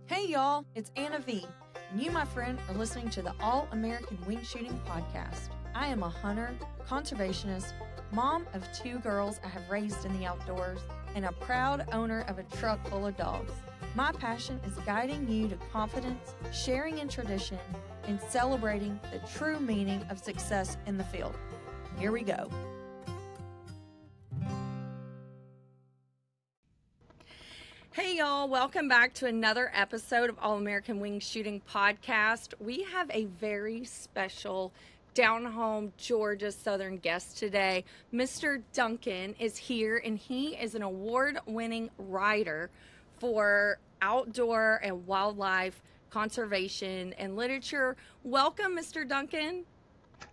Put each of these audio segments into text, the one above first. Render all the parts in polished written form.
Hey y'all, it's Anna V, and you, my friend, are listening to the All American Wing Shooting Podcast. I am a hunter, conservationist, mom of 2 girls I have raised in the outdoors, and a proud owner of a truck full of dogs. My passion is guiding you to confidence, sharing in tradition, and celebrating the true meaning of success in the field. Here we go. Hey y'all, welcome back to another episode of All American Wing Shooting Podcast. We have a very special down home Georgia Southern guest today. Mr. Duncan is here, and he is an award-winning writer for outdoor and wildlife conservation and literature. Welcome, Mr. Duncan.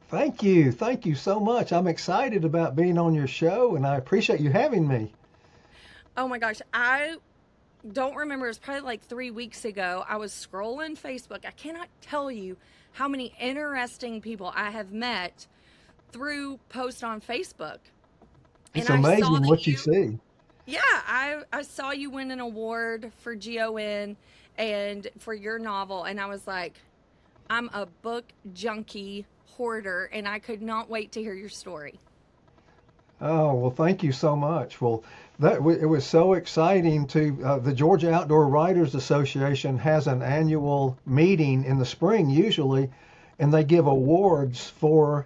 Thank you. Thank you so much. I'm excited about being on your show, and I appreciate you having me. Oh my gosh, I don't remember, it was probably like 3 weeks ago. I was scrolling Facebook. I cannot tell you how many interesting people I have met through posts on Facebook. It's amazing what you see. Yeah, I saw you win an award for GON and for your novel, and I was like, I'm a book junkie hoarder, and I could not wait to hear your story. Oh, well, thank you so much. Well, it was so exciting to, the Georgia Outdoor Writers Association has an annual meeting in the spring usually, and they give awards for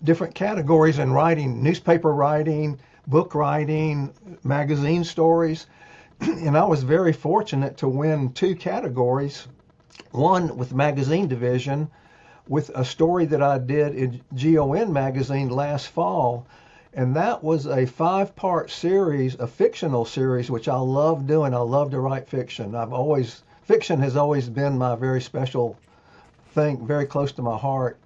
different categories in writing, newspaper writing, book writing, magazine stories. And I was very fortunate to win 2 categories, one with magazine division with a story that I did in GON magazine last fall. And that was a 5-part series, a fictional series, which I love doing. I love to write fiction. Fiction has always been my very special thing, very close to my heart.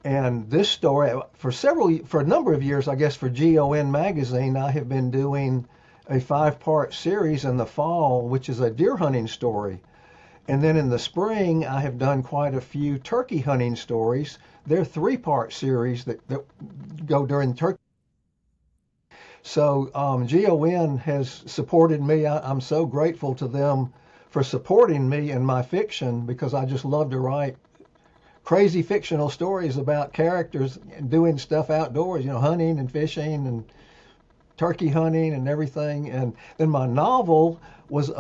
And this story, for a number of years, I guess for GON magazine, I have been doing a 5-part series in the fall, which is a deer hunting story. And then in the spring, I have done quite a few turkey hunting stories. They're 3-part series that go during turkey. So GON has supported me. I'm so grateful to them for supporting me in my fiction, because I just love to write crazy fictional stories about characters doing stuff outdoors, hunting and fishing and turkey hunting and everything. And then my novel was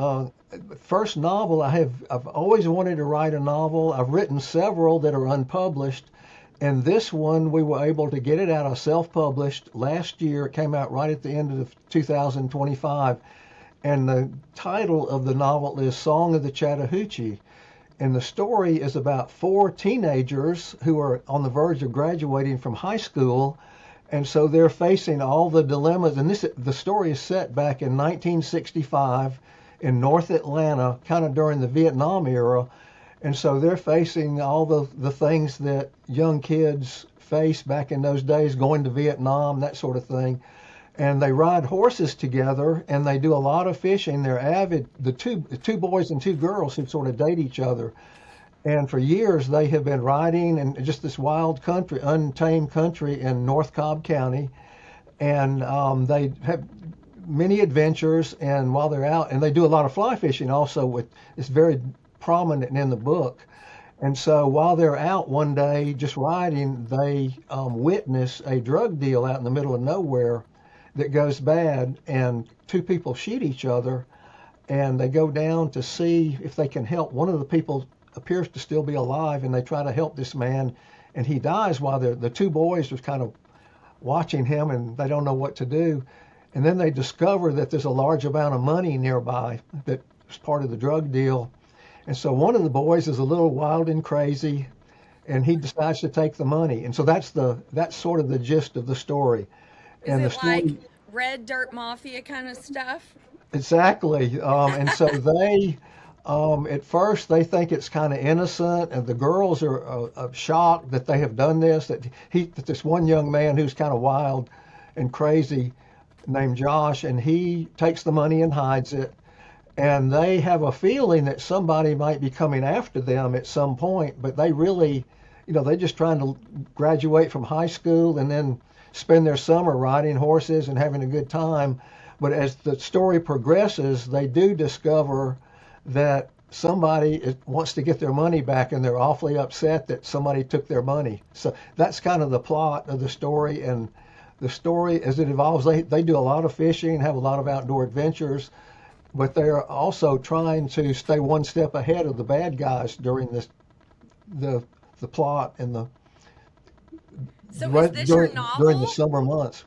first novel. I've always wanted to write a novel. I've written several that are unpublished. And this one, we were able to get it out of self-published last year. It came out right at the end of 2025. And the title of the novel is Song of the Chattahoochee. And the story is about 4 teenagers who are on the verge of graduating from high school. And so they're facing all the dilemmas. And the story is set back in 1965 in North Atlanta, kind of during the Vietnam era. And so they're facing all the things that young kids face back in those days, going to Vietnam, that sort of thing. And they ride horses together, and they do a lot of fishing. They're avid, the two boys and 2 girls who sort of date each other. And for years, they have been riding in just this wild country, untamed country in North Cobb County. And they have many adventures, and while they're out, and they do a lot of fly fishing also. It's very prominent in the book. And so while they're out one day just riding, they witness a drug deal out in the middle of nowhere that goes bad, and 2 people shoot each other, and they go down to see if they can help. One of the people appears to still be alive, and they try to help this man, and he dies while the 2 boys are kind of watching him, and they don't know what to do. And then they discover that there's a large amount of money nearby that is part of the drug deal. And so one of the boys is a little wild and crazy, and he decides to take the money. And so that's sort of the gist of the story. Is it like Red Dirt Mafia kind of stuff? Exactly. And so they, at first, they think it's kind of innocent, and the girls are shocked that they have done this. That this one young man who's kind of wild and crazy, named Josh, and he takes the money and hides it. And they have a feeling that somebody might be coming after them at some point, but they really, they're just trying to graduate from high school and then spend their summer riding horses and having a good time. But as the story progresses, they do discover that somebody wants to get their money back, and they're awfully upset that somebody took their money. So that's kind of the plot of the story. And the story, as it evolves, they do a lot of fishing, have a lot of outdoor adventures, but they're also trying to stay one step ahead of the bad guys during the plot and So is this your during the novel? summer months.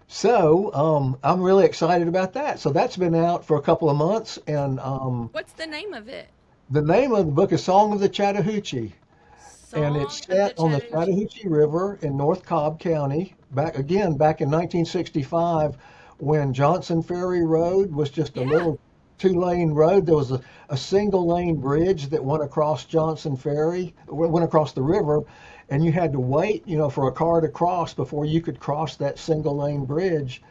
So I'm really excited about that. So that's been out for a couple of months, and What's the name of it? the name of the book is Song of the Chattahoochee, and Song it's of the set on the Chattahoochee. Chattahoochee River in North Cobb County. Back in 1965, when Johnson Ferry Road was just a Yeah. little two-lane road. There was a single-lane bridge that went across Johnson Ferry, went across the river, and you had to wait, for a car to cross before you could cross that single-lane bridge.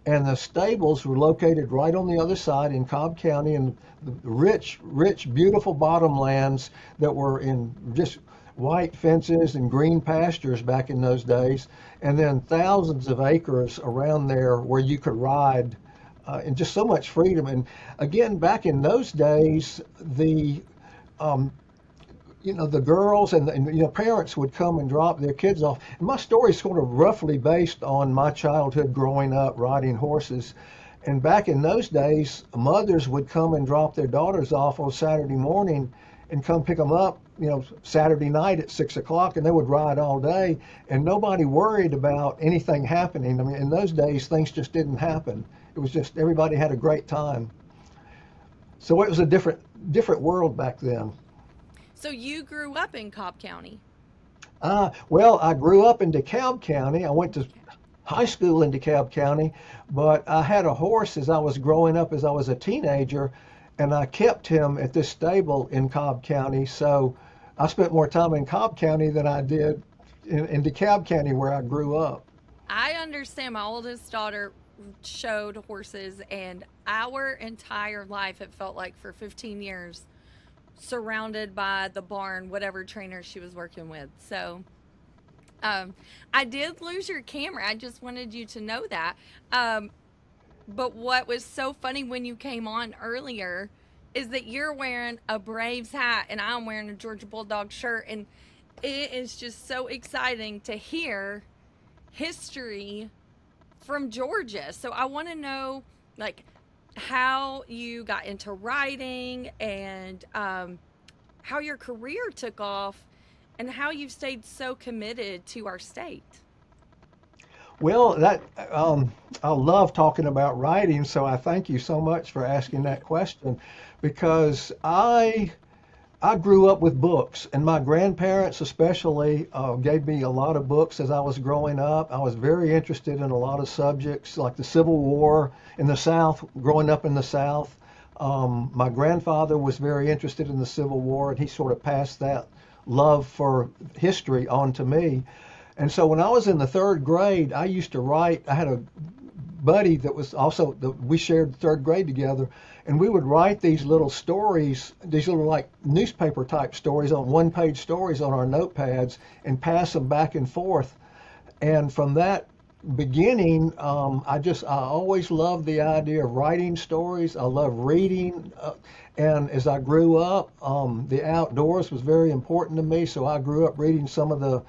And the stables were located right on the other side in Cobb County, and the rich, rich, beautiful bottomlands that were in just white fences and green pastures back in those days, and then thousands of acres around there where you could ride, and just so much freedom. And again, back in those days, um, the girls and parents would come and drop their kids off. And my story is sort of roughly based on my childhood growing up riding horses. And back in those days, mothers would come and drop their daughters off on Saturday morning and come pick them up, Saturday night at 6 o'clock, and they would ride all day, and nobody worried about anything happening. I mean, in those days, things just didn't happen. It was just everybody had a great time. So it was a different world back then. So you grew up in Cobb County. Well, I grew up in DeKalb County. I went to Okay. high school in DeKalb County, but I had a horse as I was growing up, as I was a teenager, and I kept him at this stable in Cobb County. So I spent more time in Cobb County than I did in DeKalb County, where I grew up. I understand my oldest daughter showed horses, and our entire life, it felt like for 15 years, surrounded by the barn, whatever trainer she was working with. So um, I did lose your camera. I just wanted you to know that. Um, but what was so funny when you came on earlier is that you're wearing a Braves hat and I'm wearing a Georgia Bulldog shirt. And it is just so exciting to hear history from Georgia. So I want to know, like, how you got into writing and how your career took off and how you've stayed so committed to our state. Well, I love talking about writing, so I thank you so much for asking that question, because I grew up with books, and my grandparents especially gave me a lot of books as I was growing up. I was very interested in a lot of subjects like the Civil War in the South, growing up in the South. My grandfather was very interested in the Civil War, and he sort of passed that love for history on to me. And so when I was in the third grade, I used to write. I had a buddy that was also, we shared third grade together, and we would write these little stories, these little like newspaper type stories, on one page stories on our notepads, and pass them back and forth. And from that beginning, I always loved the idea of writing stories. I love reading. And as I grew up, the outdoors was very important to me. So I grew up reading some of the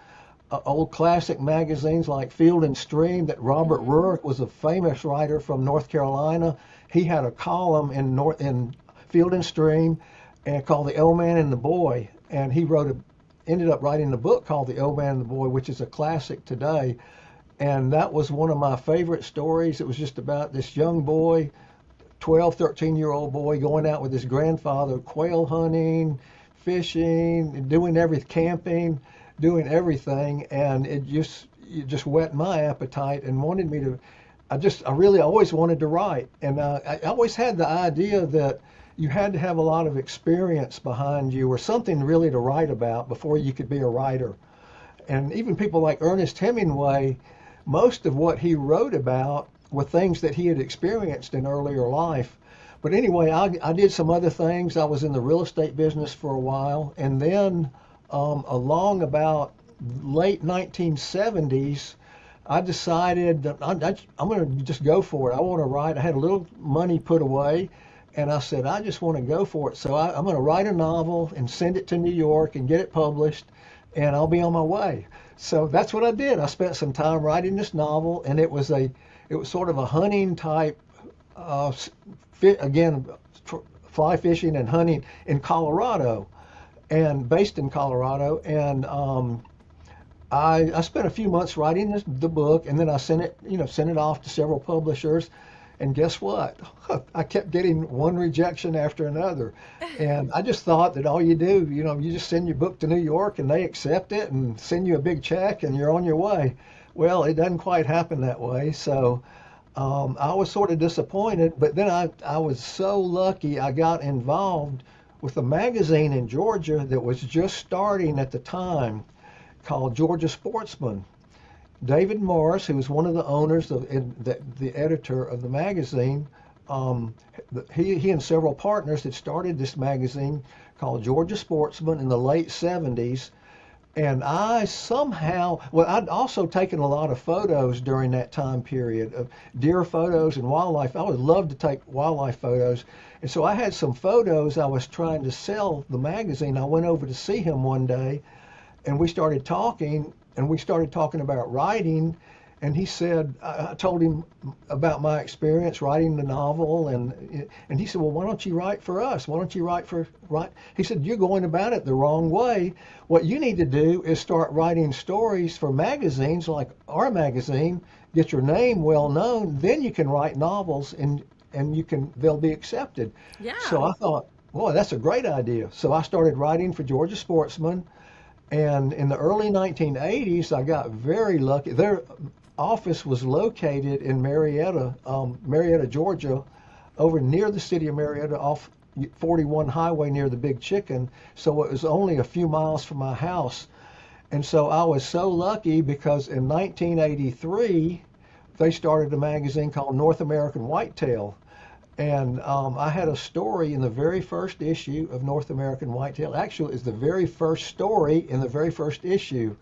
old classic magazines like Field and Stream, that Robert Mm-hmm. Ruark was a famous writer from North Carolina. He had a column in Field and Stream and called The Old Man and the Boy, and he ended up writing a book called The Old Man and the Boy, which is a classic today. And that was one of my favorite stories. It was just about this young boy, 12, 13-year-old boy, going out with his grandfather, quail hunting, fishing, camping, doing everything. And it just whet my appetite and wanted me to, I really always wanted to write. And I always had the idea that you had to have a lot of experience behind you or something really to write about before you could be a writer. And even people like Ernest Hemingway, most of what he wrote about were things that he had experienced in earlier life. But anyway, I did some other things. I was in the real estate business for a while, and then along about late 1970s, I decided that I'm going to just go for it. I want to write. I had a little money put away, And I said, I just want to go for it. So I'm going to write a novel and send it to New York and get it published, and I'll be on my way. So that's what I did. I spent some time writing this novel, and it was sort of a hunting type, again, fly fishing and hunting in Colorado, and based in Colorado. And I spent a few months writing the book, and then I sent it off to several publishers. And guess what? I kept getting one rejection after another. And I just thought that all you do, you just send your book to New York and they accept it and send you a big check and you're on your way. Well, it doesn't quite happen that way. So I was sort of disappointed, but then I was so lucky I got involved with a magazine in Georgia that was just starting at the time called Georgia Sportsman. David Morris, who was one of the owners the editor of the magazine, he and several partners had started this magazine called Georgia Sportsman in the late 70s. And I'd also taken a lot of photos during that time period of deer photos and wildlife. I would love to take wildlife photos. And so I had some photos I was trying to sell the magazine. I went over to see him one day and we started talking. And we started talking about writing, and he said, I told him about my experience writing the novel, and he said, well, why don't you write for us? Why don't you write? He said, you're going about it the wrong way. What you need to do is start writing stories for magazines like our magazine, get your name well known, then you can write novels, and they'll be accepted. Yeah. So I thought, boy, that's a great idea. So I started writing for Georgia Sportsman. And in the early 1980s, I got very lucky. Their office was located in Marietta, Georgia, over near the city of Marietta, off 41 Highway near the Big Chicken. So it was only a few miles from my house. And so I was so lucky because in 1983, they started a magazine called North American Whitetail. And I had a story in the very first issue of North American Whitetail. Actually, it's the very first story in the very first issue.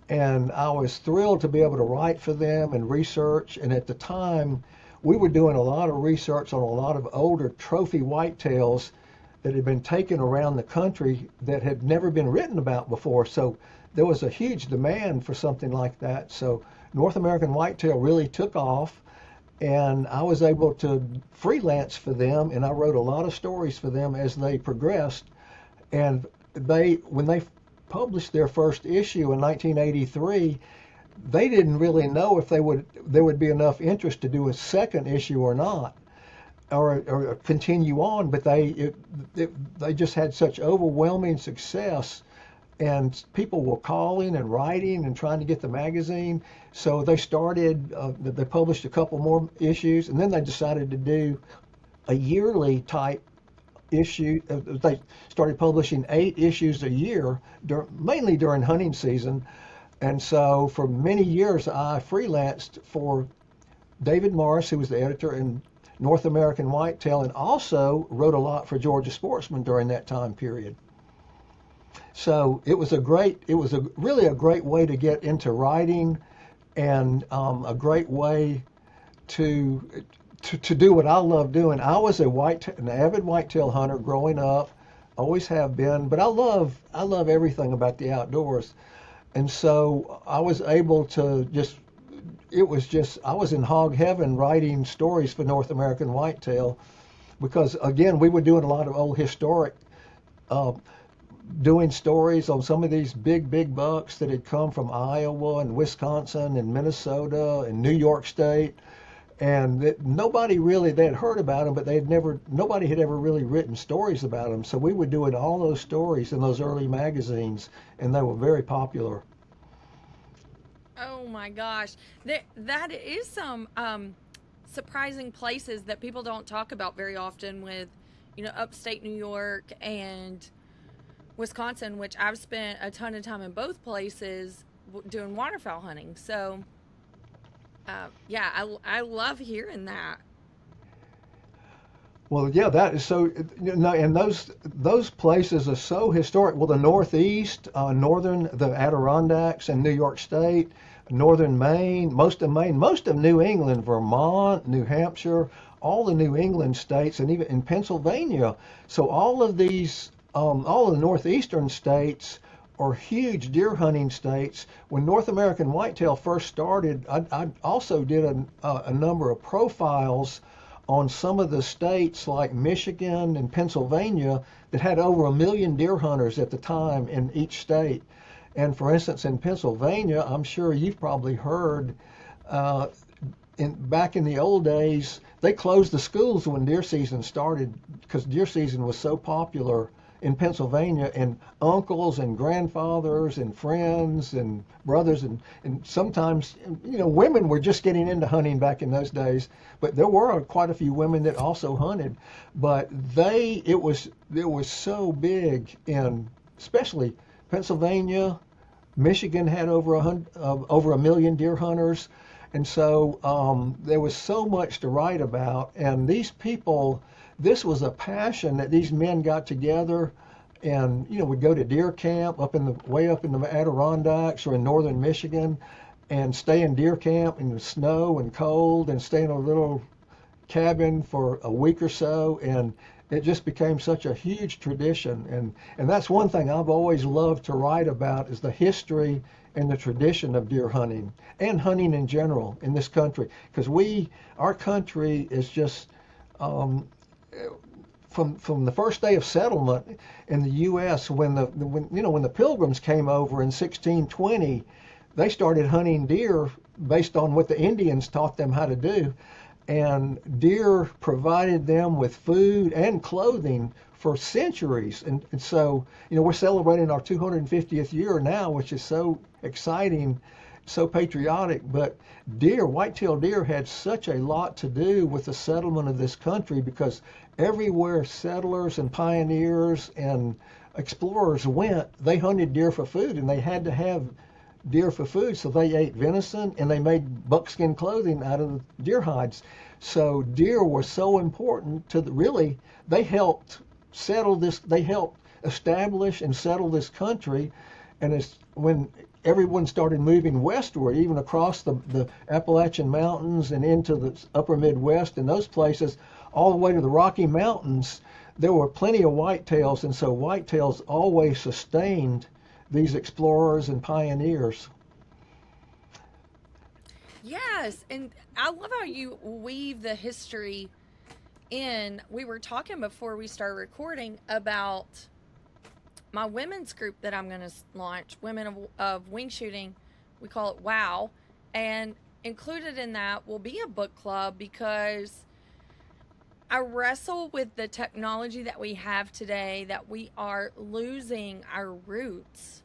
And I was thrilled to be able to write for them and research. And at the time, we were doing a lot of research on a lot of older trophy whitetails that had been taken around the country that had never been written about before. So there was a huge demand for something like that. So North American Whitetail really took off. And I was able to freelance for them, and I wrote a lot of stories for them as they progressed. And when they published their first issue in 1983, they didn't really know if there would be enough interest to do a second issue or not, or continue on. But they just had such overwhelming success. And people were calling and writing and trying to get the magazine. So they they published a couple more issues, and then they decided to do a yearly type issue. They started publishing 8 issues a year, mainly during hunting season. And so for many years, I freelanced for David Morris, who was the editor in North American Whitetail, and also wrote a lot for Georgia Sportsman during that time period. So it was really a great way to get into writing, and a great way to do what I love doing. I was an avid whitetail hunter growing up, always have been, but I love everything about the outdoors. And so I was able to I was in hog heaven writing stories for North American Whitetail, because again, we were doing a lot of old historic doing stories on some of these big bucks that had come from Iowa and Wisconsin and Minnesota and New York State, and that they had heard about them, but nobody had ever really written stories about them. So we were doing all those stories in those early magazines, and they were very popular. Oh my gosh, that is some surprising places that people don't talk about very often, with upstate New York and Wisconsin, which I've spent a ton of time in both places doing waterfowl hunting. So, yeah, I love hearing that. Well, yeah, that is so. And those places are so historic. Well, the Northeast, the Adirondacks and New York State, northern Maine, most of New England, Vermont, New Hampshire, all the New England states and even in Pennsylvania. So all of these, all of the northeastern states are huge deer hunting states. When North American Whitetail first started, I also did a number of profiles on some of the states like Michigan and Pennsylvania that had over 1 million deer hunters at the time in each state. And for instance, in Pennsylvania, I'm sure you've probably heard, uh, back in the old days, they closed the schools when deer season started because deer season was so popular in Pennsylvania, and uncles and grandfathers and friends and brothers and sometimes, women were just getting into hunting back in those days, but there were quite a few women that also hunted. But it was so big in especially Pennsylvania. Michigan had over 1 million deer hunters, and so there was so much to write about. And these people, this was a passion that these men got together, and would go to deer camp way up in the Adirondacks or in northern Michigan, and stay in deer camp in the snow and cold, and stay in a little cabin for a week or so, and it just became such a huge tradition. And that's one thing I've always loved to write about, is the history and the tradition of deer hunting and hunting in general in this country, because our country is just, from the first day of settlement in the U.S. when the Pilgrims came over in 1620, they started hunting deer based on what the Indians taught them how to do. And deer provided them with food and clothing for centuries. And so, we're celebrating our 250th year now, which is so exciting, so patriotic. But white-tailed deer had such a lot to do with the settlement of this country, because everywhere settlers and pioneers and explorers went, they hunted deer for food, and they had to have deer for food, so they ate venison and they made buckskin clothing out of the deer hides. So deer were so important they helped establish and settle this country. And it's when everyone started moving westward, even across the Appalachian Mountains and into the upper Midwest and those places, all the way to the Rocky Mountains, there were plenty of whitetails, and so whitetails always sustained these explorers and pioneers. Yes, and I love how you weave the history in. We were talking before we started recording about my women's group that I'm going to launch, Women of Wing Shooting. We call it WOW, and included in that will be a book club, because I wrestle with the technology that we have today, that we are losing our roots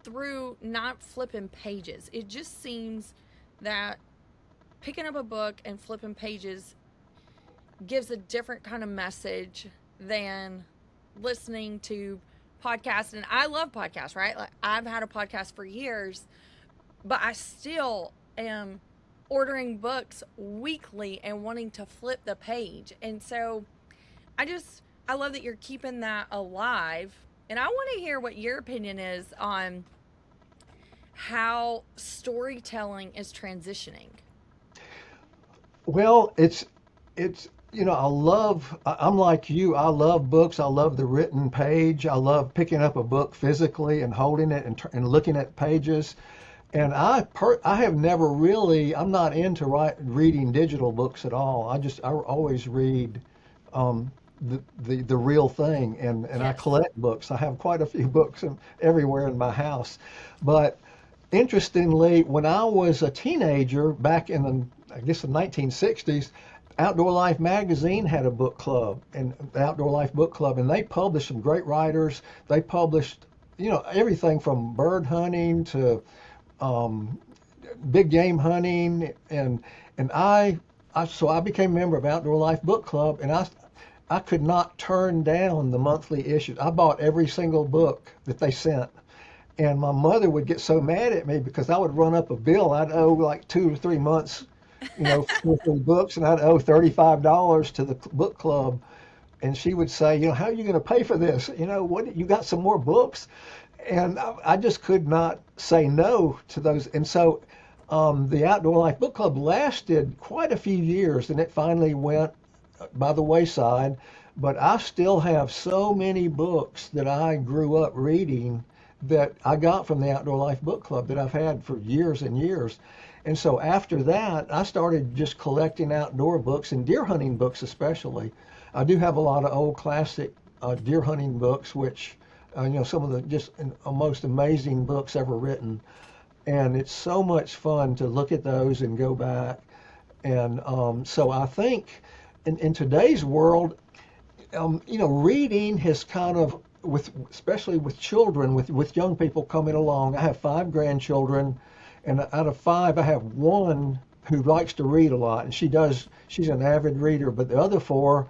through not flipping pages. It just seems that picking up a book and flipping pages gives a different kind of message than listening to podcasts. And I love podcasts, right? Like, I've had a podcast for years, but I still am ordering books weekly and wanting to flip the page. And so I love that you're keeping that alive. And I want to hear what your opinion is on how storytelling is transitioning. Well, I'm like you. I love books. I love the written page. I love picking up a book physically and holding it and looking at pages. And I have never really, I'm not into reading digital books at all. I always read the real thing, and yes. I collect books. I have quite a few books everywhere in my house. But interestingly, when I was a teenager back in the 1960s, Outdoor Life magazine had a book club, and the Outdoor Life book club, and they published some great writers. They published, everything from bird hunting to big game hunting, and so I became a member of Outdoor Life book club, and I could not turn down the monthly issues. I bought every single book that they sent. And my mother would get so mad at me because I would run up a bill. I'd owe like 2 or 3 months, for the books, and I'd owe $35 to the book club. And she would say, how are you going to pay for this? What, you got some more books? And I just could not say no to those. And so The Outdoor Life Book Club lasted quite a few years, and it finally went by the wayside. But I still have so many books that I grew up reading that I got from the Outdoor Life Book Club that I've had for years and years. And so after that, I started just collecting outdoor books and deer hunting books especially. I do have a lot of old classic deer hunting books, which, some of the just most amazing books ever written. And it's so much fun to look at those and go back. And so I think in today's world, reading has kind of, especially with children, with young people coming along. I have 5 grandchildren, and out of 5, I have one who likes to read a lot, and she's an avid reader. But the other 4,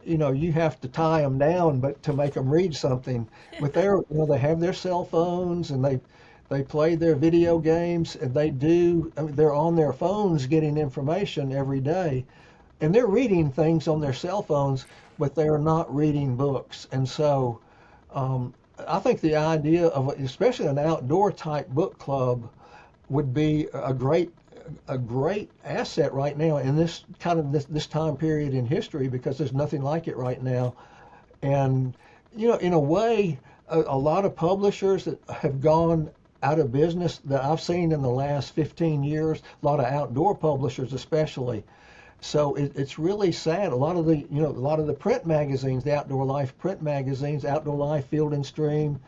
you have to tie them down, but to make them read something. But they have their cell phones, and they play their video games, and they're on their phones getting information every day. And they're reading things on their cell phones, but they're not reading books. And so I think the idea of especially an outdoor type book club would be a great asset right now in this kind of this time period in history, because there's nothing like it right now. And in a way, a lot of publishers that have gone out of business that I've seen in the last 15 years, a lot of outdoor publishers especially. So it's really sad. A lot of the print magazines, the Outdoor Life print magazines, Outdoor Life, Field and Stream,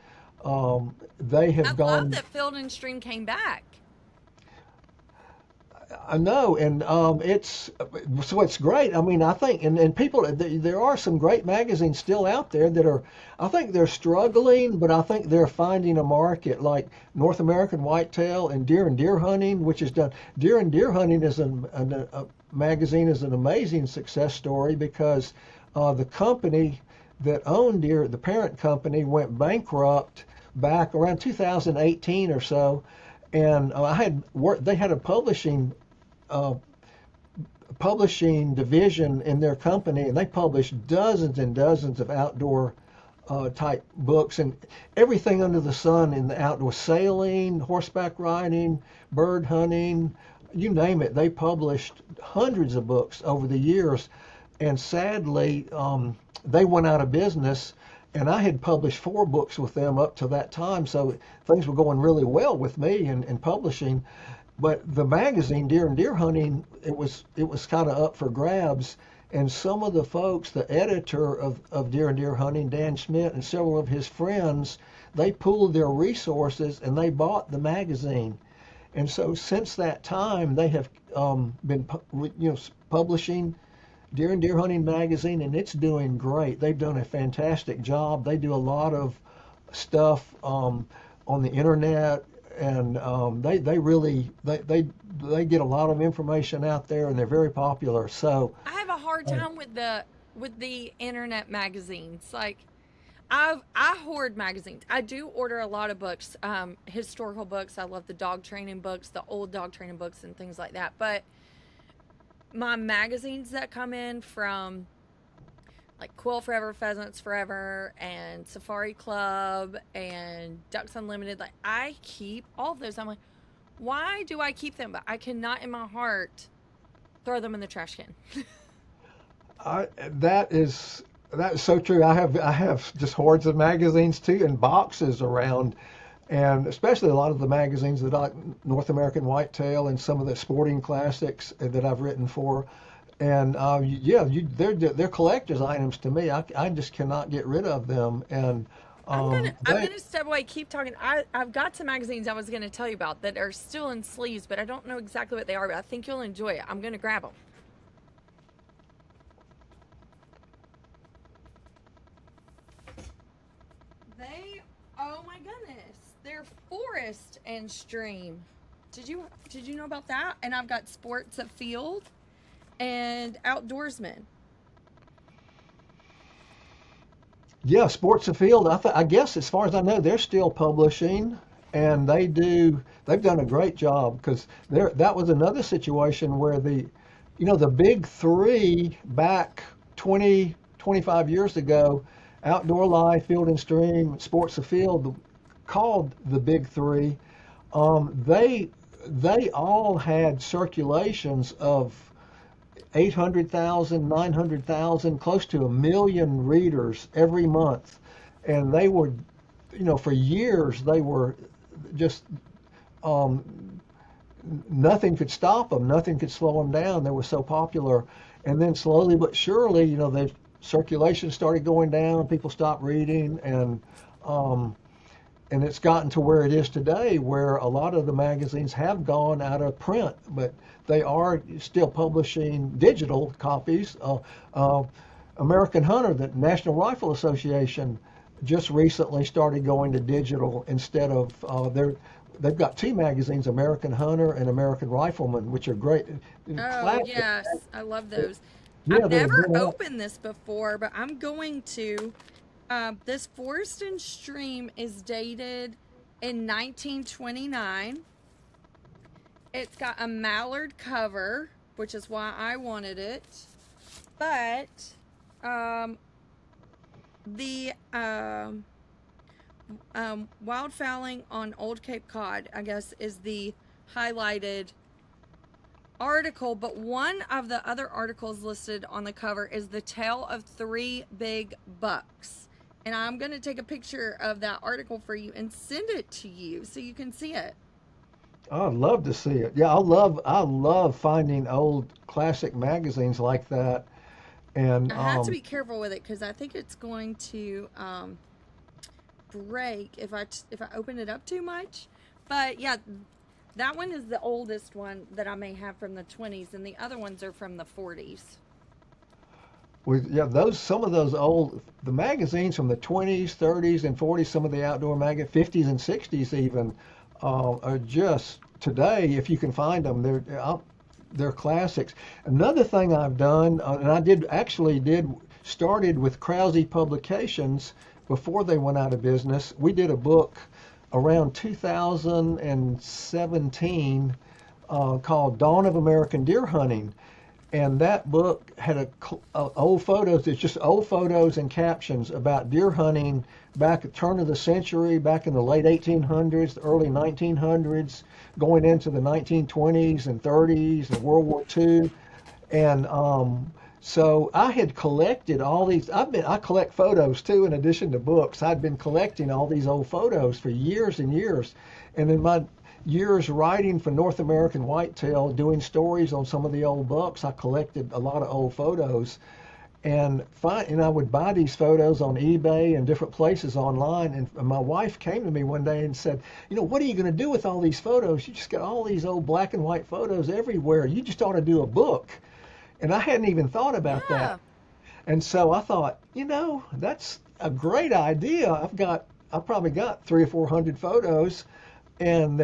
they have I love gone. that Field and Stream came back. I know, and it's great. I mean, I think, and people, there are some great magazines still out there that are, I think they're struggling, but I think they're finding a market, like North American Whitetail and Deer Hunting, which is done. Deer and Deer Hunting is a magazine is an amazing success story, because the company that owned Deer, the parent company, went bankrupt back around 2018 or so. And they had a publishing division in their company, and they published dozens and dozens of outdoor type books and everything under the sun in the outdoor: sailing, horseback riding, bird hunting, you name it. They published hundreds of books over the years, and sadly, they went out of business. And I had published 4 books with them up to that time, so things were going really well with me in publishing. But the magazine, Deer and Deer Hunting, it was kind of up for grabs. And some of the folks, the editor of Deer and Deer Hunting, Dan Schmidt, and several of his friends, they pooled their resources and they bought the magazine. And so since that time, they have been publishing Deer and Deer Hunting magazine, and it's doing great. They've done a fantastic job. They do a lot of stuff on the internet, and they really get a lot of information out there, and they're very popular. So I have a hard time with the internet magazines. Like, I hoard magazines. I do order a lot of books, historical books. I love the dog training books, the old dog training books, and things like that. But my magazines that come in from like Quail Forever, Pheasants Forever, and Safari Club, and Ducks Unlimited, like, I keep all of those. I'm like, why do I keep them? But I cannot in my heart throw them in the trash can. that is so true. I have just hordes of magazines too, and boxes around. And especially a lot of the magazines that North American Whitetail and some of the sporting classics that I've written for. And they're collector's items to me. I just cannot get rid of them. And I'm gonna step away. Keep talking. I've got some magazines I was gonna tell you about that are still in sleeves, but I don't know exactly what they are. But I think you'll enjoy it. I'm gonna grab them. Oh my goodness, they're Forest and Stream. Did you know about that? And I've got Sports at Field and Outdoorsman. Yeah, Sports Afield. I guess as far as I know, they're still publishing, and they've done a great job, because that was another situation where the big 3 back 25 years ago, Outdoor Life, Field and Stream, Sports Afield, called the big 3. They they all had circulations of 800,000, 900,000, close to a million readers every month. And they were, for years, they were just, um, nothing could stop them, nothing could slow them down. They were so popular. And then slowly but surely, the circulation started going down, people stopped reading, um, and it's gotten to where it is today, where a lot of the magazines have gone out of print, but they are still publishing digital copies. American Hunter, the National Rifle Association, just recently started going to digital instead of they've got two magazines, American Hunter and American Rifleman, which are great. Oh, Classic. yes. I love those. Yeah, I've that have never been out. opened this before, but I'm going to. This Forest and Stream is dated in 1929. It's got a mallard cover, which is why I wanted it. But um, the wildfowling on Old Cape Cod, I guess, is the highlighted article. But one of the other articles listed on the cover is the tale of three big bucks. And I'm going to take a picture of that article for you and send it to you so you can see it. I'd love to see it. Yeah, I love finding old classic magazines like that. And I have to be careful with it because I think it's going to break if I open it up too much. But yeah, that one is the oldest one that I may have from the 20s, and the other ones are from the 40s. yeah, those some of those old the magazines from the 20s, 30s, and 40s, some of the outdoor 50s and 60s even, are just today. If you can find them, they're classics. Another thing I've done, and I did started with Krause Publications before they went out of business. We did a book around 2017 called Dawn of American Deer Hunting. And that book had old photos. It's just old photos and captions about deer hunting back at the turn of the century, back in the late 1800s, the early 1900s, going into the 1920s and 30s and World War II. And so I had collected all these. I collect photos too, in addition to books. I'd been collecting all these old photos for years and years. And in my years writing for North American Whitetail, doing stories on some of the old bucks, I collected a lot of old photos, and I would buy these photos on eBay and different places online. And my wife came to me one day and said, what are you going to do with all these photos? You just got all these old black and white photos everywhere. You just ought to do a book. And I hadn't even thought about Yeah. that. And so I thought, that's a great idea. I've probably got 300 or 400 photos, and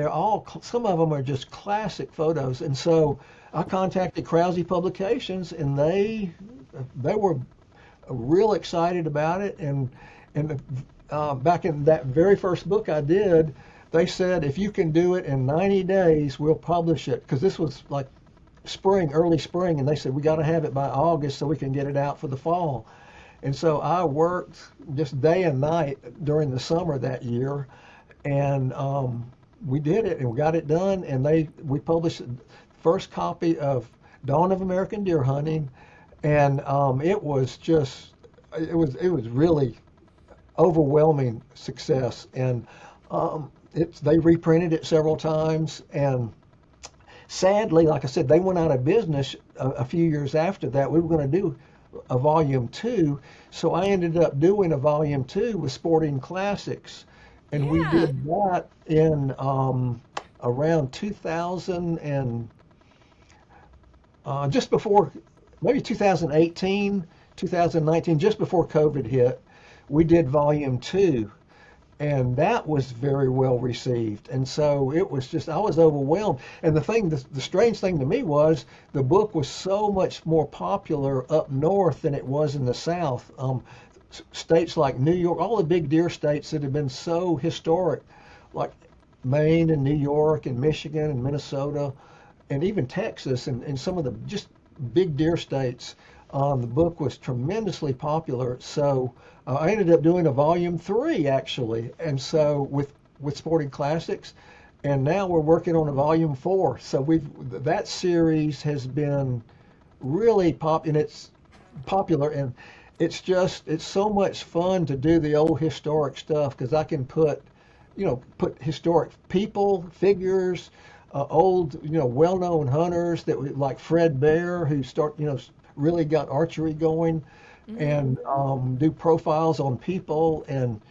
some of them are just classic photos. And so I contacted Krause Publications, and they were real excited about it. And back in that very first book I did, they said, if you can do it in 90 days, we'll publish it. Because this was like early spring, and they said, we got to have it by August so we can get it out for the fall. And so I worked just day and night during the summer that year, and we did it, and we got it done, and we published the first copy of Dawn of American Deer Hunting, and it was really overwhelming success. And they reprinted it several times, and sadly, like I said, they went out of business a few years after that. We were going to do a volume 2, so I ended up doing a volume 2 with Sporting Classics, and we Yeah. did that in around 2000 and just before, maybe 2018, 2019, just before COVID hit. We did volume 2, and that was very well received. And so it was just, I was overwhelmed. And the strange thing to me was the book was so much more popular up north than it was in the South. States like New York, all the big deer states that have been so historic, like Maine and New York and Michigan and Minnesota and even Texas and some of the just big deer states, the book was tremendously popular. So I ended up doing a volume 3 actually, and so with Sporting Classics, and now we're working on a volume 4. So that series has been really and it's popular, and it's so much fun to do the old historic stuff because I can put historic people, figures, old, well-known hunters like Fred Bear, who really got archery going, Mm-hmm. and do profiles on people, and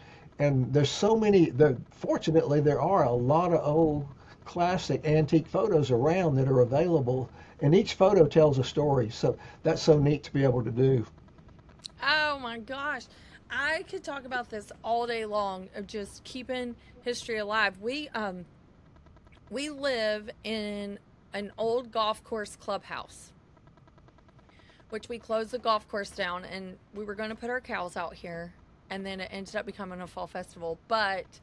there's so many. Fortunately, there are a lot of old classic antique photos around that are available, and each photo tells a story. So that's so neat to be able to do. Oh my gosh. I could talk about this all day long of just keeping history alive. We live in an old golf course clubhouse, which we closed the golf course down and we were going to put our cows out here, and then it ended up becoming a fall festival. But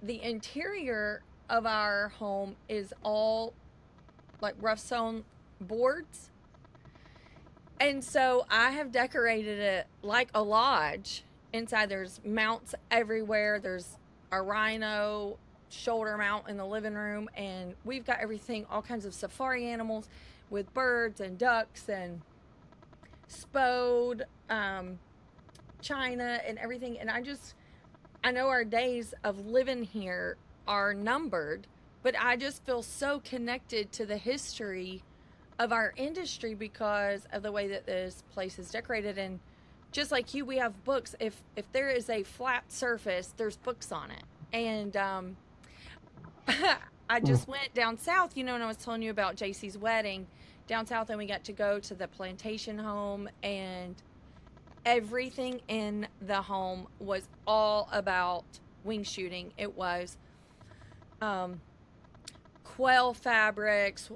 the interior of our home is all like rough stone boards. And so I have decorated it like a lodge. Inside there's mounts everywhere. There's a rhino shoulder mount in the living room, and we've got everything, all kinds of safari animals with birds and ducks and spode, china and everything. And I know our days of living here are numbered, but I just feel so connected to the history of our industry because of the way that this place is decorated. And just like you, we have books. If there is a flat surface, there's books on it. And I Mm. just went down south, and I was telling you about JC's wedding down south, and we got to go to the plantation home, and everything in the home was all about wing shooting. It was um, quail fabrics,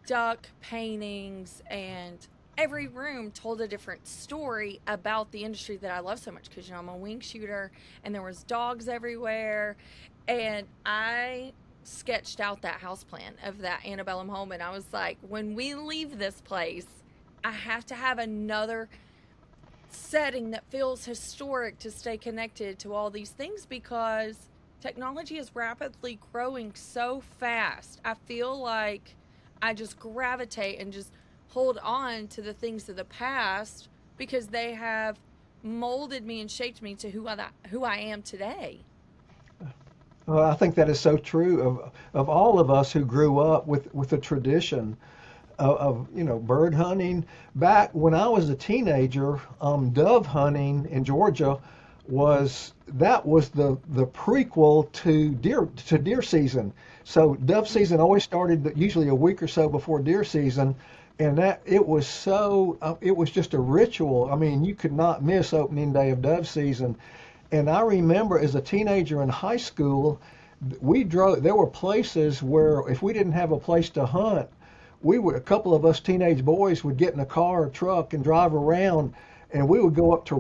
duck paintings, and every room told a different story about the industry that I love so much because I'm a wing shooter, and there was dogs everywhere. And I sketched out that house plan of that antebellum home, and I was like, when we leave this place, I have to have another setting that feels historic to stay connected to all these things because technology is rapidly growing so fast. I feel like I just gravitate and just hold on to the things of the past because they have molded me and shaped me to who I am today. Well, I think that is so true of all of us who grew up with a tradition of bird hunting. Back when I was a teenager, dove hunting in Georgia was the prequel to deer season. So dove season always started usually a week or so before deer season, and that it was just a ritual. I mean, you could not miss opening day of dove season. And I remember as a teenager in high school, we drove. There were places where if we didn't have a place to hunt, a couple of us teenage boys would get in a car or truck and drive around, and we would go up to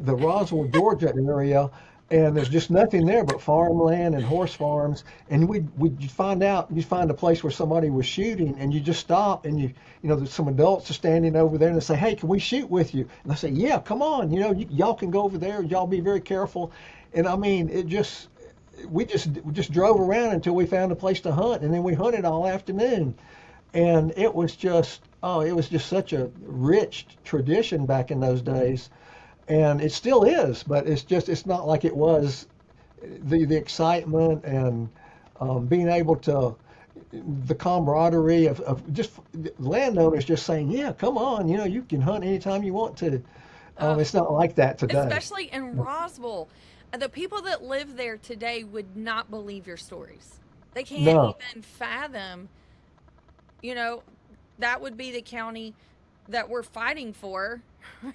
the Roswell, Georgia area, and there's just nothing there but farmland and horse farms. And you'd find a place where somebody was shooting, and you just stop, and there's some adults are standing over there, and they say, "Hey, can we shoot with you?" And I say, "Yeah, come on, y'all can go over there. Y'all be very careful." And I mean, we just drove around until we found a place to hunt, and then we hunted all afternoon. And it was just such a rich tradition back in those days, and it still is, but it's not like it was. The excitement and being able to the camaraderie of just landowners just saying, yeah, come on, you can hunt anytime you want to. Uh, It's not like that today. Especially in Roswell. The people that live there today would not believe your stories. They can't No. even fathom, you know, that would be the county that we're fighting for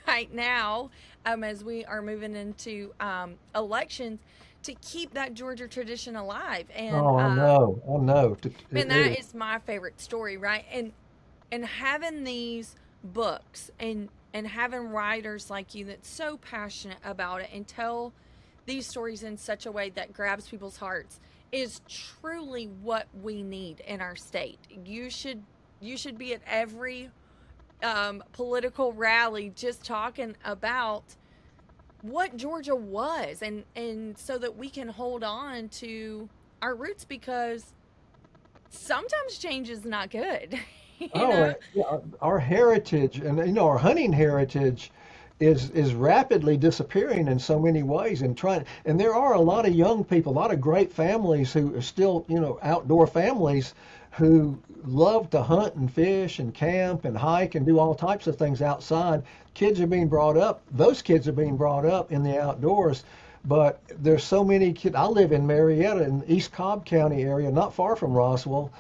right now, as we are moving into elections to keep that Georgia tradition alive. And Oh, I know. I know. man, It that is. is my favorite story, right? And having these books and having writers like you that's so passionate about it and tell these stories in such a way that grabs people's hearts is truly what we need in our state. You should be at every political rally just talking about what Georgia was, and so that we can hold on to our roots, because sometimes change is not good. you Oh, know? yeah, our heritage and our hunting heritage is rapidly disappearing in so many ways and there are a lot of young people, a lot of great families who are still, outdoor families who love to hunt and fish and camp and hike and do all types of things outside. Those kids are being brought up in the outdoors. But there's so many kids. I live in Marietta in East Cobb County area, not far from Roswell.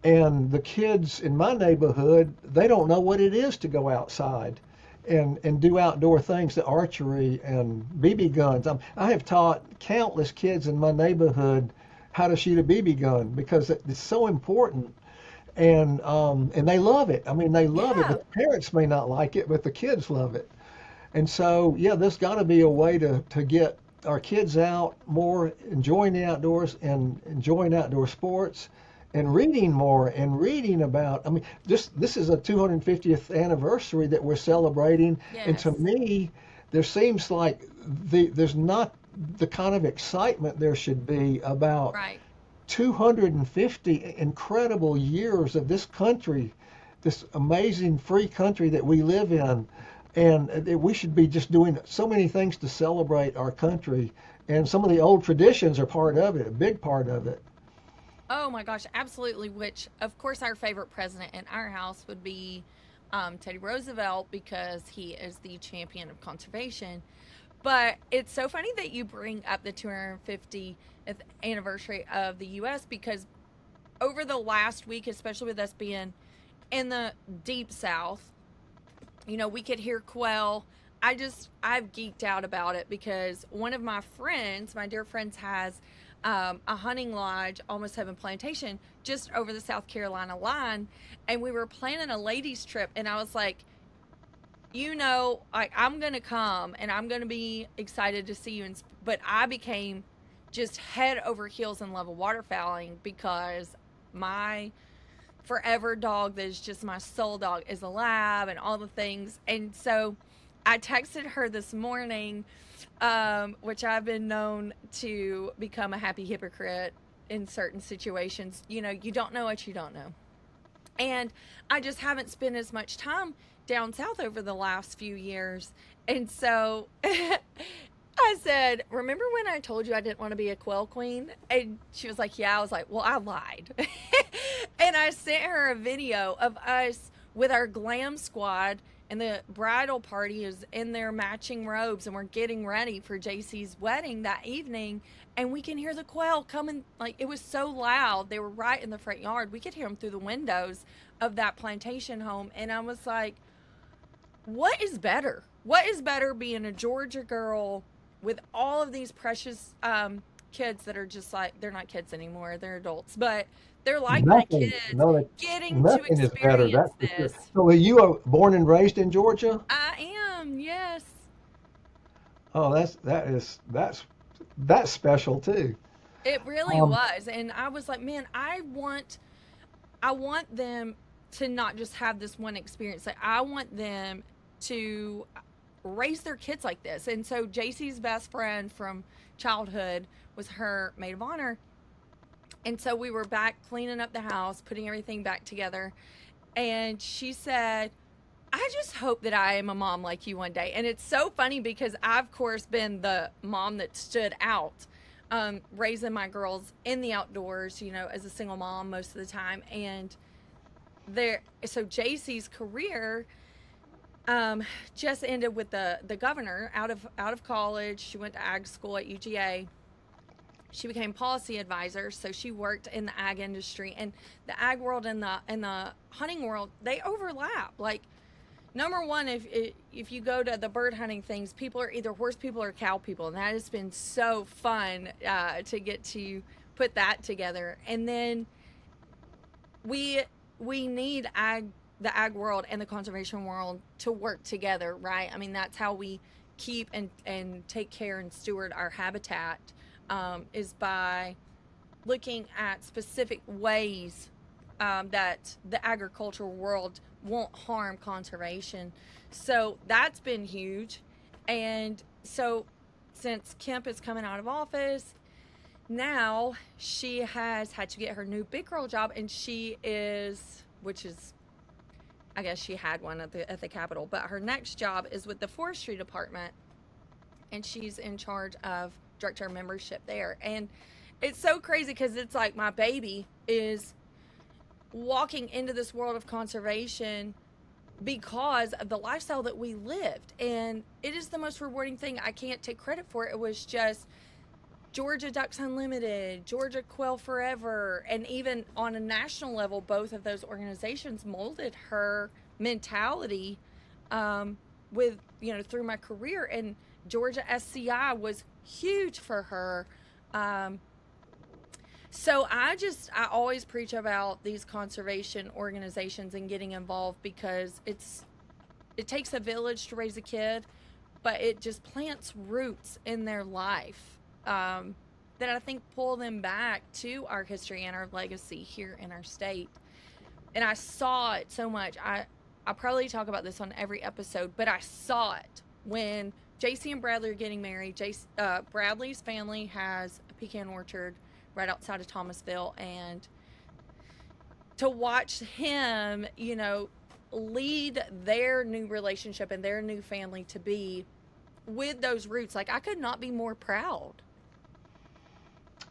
And the kids in my neighborhood, they don't know what it is to go outside and do outdoor things, the archery and BB guns. I have taught countless kids in my neighborhood how to shoot a BB gun because it's so important. And they love it. I mean, they love it, Yeah. but the parents may not like it, but the kids love it. And so, yeah, there's got to be a way to get our kids out more, enjoying the outdoors and enjoying outdoor sports and reading more and reading about. I mean, this is a 250th anniversary that we're celebrating. And to Yes. me, there seems like there's not the kind of excitement there should be about Right. 250 incredible years of this country, this amazing free country that we live in. And we should be just doing so many things to celebrate our country. And some of the old traditions are part of it, a big part of it. Oh my gosh, absolutely. Which, of course, our favorite president in our house would be Teddy Roosevelt, because he is the champion of conservation. But it's so funny that you bring up the 250th anniversary of the U.S., because over the last week, especially with us being in the deep South, we could hear quail. I've geeked out about it because one of my friends, my dear friends, has a hunting lodge, Almost Heaven Plantation, just over the South Carolina line. And we were planning a ladies' trip, and I was like, I'm going to come and I'm going to be excited to see you. But I became just head over heels in love with waterfowling, because my forever dog that is just my soul dog is a lab and all the things. And so I texted her this morning, which I've been known to become a happy hypocrite in certain situations. You don't know what you don't know. And I just haven't spent as much time down south over the last few years. And so I said, "Remember when I told you I didn't want to be a quail queen?" And she was like, "Yeah." I was like, "Well, I lied." And I sent her a video of us with our glam squad, and the bridal party is in their matching robes, and we're getting ready for JC's wedding that evening. And we can hear the quail coming. Like, it was so loud. They were right in the front yard. We could hear them through the windows of that plantation home. And I was like, what is better? What is better, being a Georgia girl with all of these precious kids that are just like, they're not kids anymore, they're adults, but they're like my Nothing, kids, no, getting to nothing is better, experience that's for sure. this. So were you born and raised in Georgia? I am, yes. Oh, that's special too. It really Um, was. And I was like, man, I want them to not just have this one experience. Like, I want them to raise their kids like this. And so JC's best friend from childhood was her maid of honor. And so we were back cleaning up the house, putting everything back together. And she said, "I just hope that I am a mom like you one day." And it's so funny because I've, of course, been the mom that stood out, raising my girls in the outdoors, as a single mom most of the time. And so JC's career just ended with the governor out of college. She went to ag school at UGA. She became policy advisor, so she worked in the ag industry. And the ag world and the hunting world, they overlap. Like, number one, if you go to the bird hunting things, people are either horse people or cow people, and that has been so fun to get to put that together. And then we need the ag world and the conservation world to work together, right? I mean, that's how we keep and take care and steward our habitat, is by looking at specific ways that the agricultural world won't harm conservation. So that's been huge. And so since Kemp is coming out of office, now she has had to get her new big girl job, and she is, which is, I guess she had one at the Capitol, but her next job is with the forestry department, and she's in charge of director membership there. And it's so crazy because it's like my baby is walking into this world of conservation because of the lifestyle that we lived, and it is the most rewarding thing. I can't take credit for it. It was just Georgia Ducks Unlimited, Georgia Quail Forever, and even on a national level, both of those organizations molded her mentality, with, through my career. And Georgia SCI was huge for her. So I always preach about these conservation organizations and getting involved, because it takes a village to raise a kid, but it just plants roots in their life, that I think pull them back to our history and our legacy here in our state. And I saw it so much. I probably talk about this on every episode, but I saw it when JC and Bradley are getting married. Bradley's family has a pecan orchard right outside of Thomasville, and to watch him, lead their new relationship and their new family to be with those roots, like, I could not be more proud.